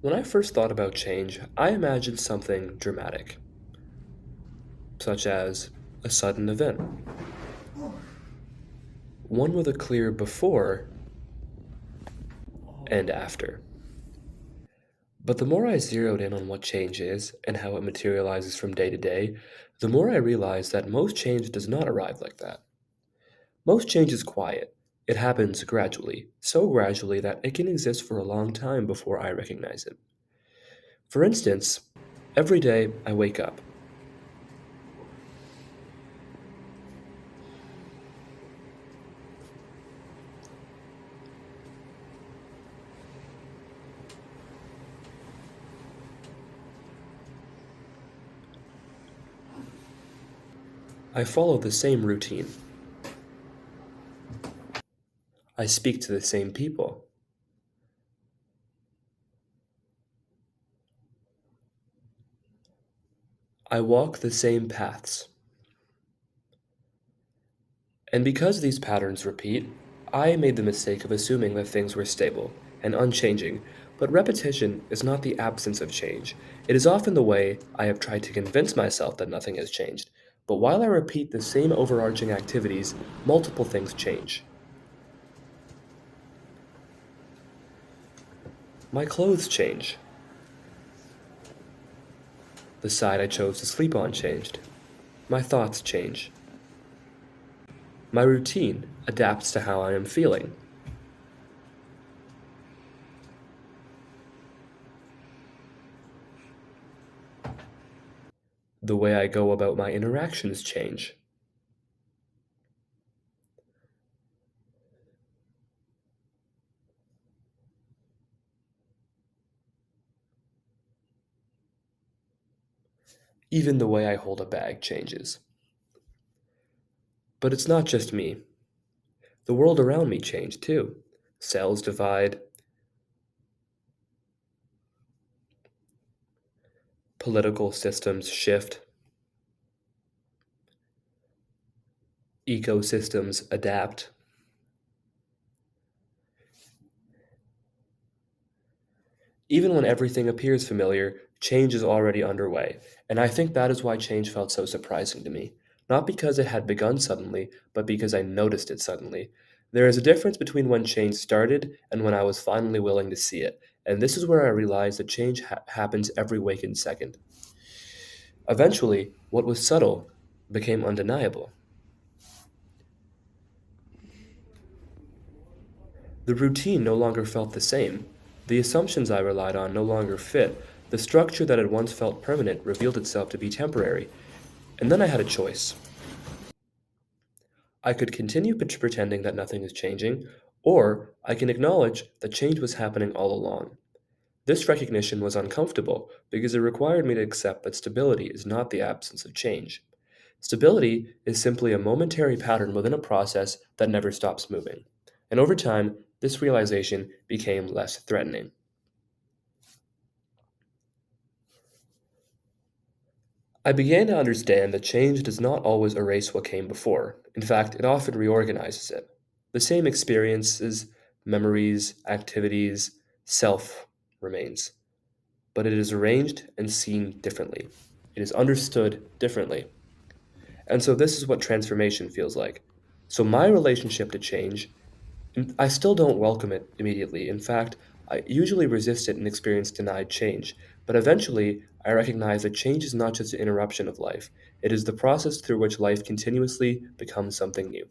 When I first thought about change, I imagined something dramatic, such as a sudden event, one with a clear before and after. But the more I zeroed in on what change is and how it materializes from day to day, the more I realized that most change does not arrive like that. Most change is quiet. It happens gradually, so gradually that it can exist for a long time before I recognize it. For instance, every day I wake up. I follow the same routine. I speak to the same people. I walk the same paths. And because these patterns repeat, I made the mistake of assuming that things were stable and unchanging, but repetition is not the absence of change. It is often the way I have tried to convince myself that nothing has changed. But while I repeat the same overarching activities, multiple things change. My clothes change. The side I chose to sleep on changed. My thoughts change. My routine adapts to how I am feeling. The way I go about my interactions change. Even the way I hold a bag changes. But it's not just me. The world around me changed too. Cells divide, political systems shift, ecosystems adapt. Even when everything appears familiar, change is already underway, and I think that is why change felt so surprising to me. Not because it had begun suddenly, but because I noticed it suddenly. There is a difference between when change started and when I was finally willing to see it, and this is where I realized that change happens every waking second. Eventually, what was subtle became undeniable. The routine no longer felt the same. The assumptions I relied on no longer fit. The structure that had once felt permanent revealed itself to be temporary. And then I had a choice. I could continue pretending that nothing is changing, or I can acknowledge that change was happening all along. This recognition was uncomfortable because it required me to accept that stability is not the absence of change. Stability is simply a momentary pattern within a process that never stops moving. And over time, this realization became less threatening. I began to understand that change does not always erase what came before. In fact, it often reorganizes it. The same experiences, memories, activities, self remains, but it is arranged and seen differently. It is understood differently. And so, this is what transformation feels like. So, my relationship to change, I still don't welcome it immediately. In fact, I usually resist it and experience denied change. But eventually, I recognize that change is not just an interruption of life, it is the process through which life continuously becomes something new.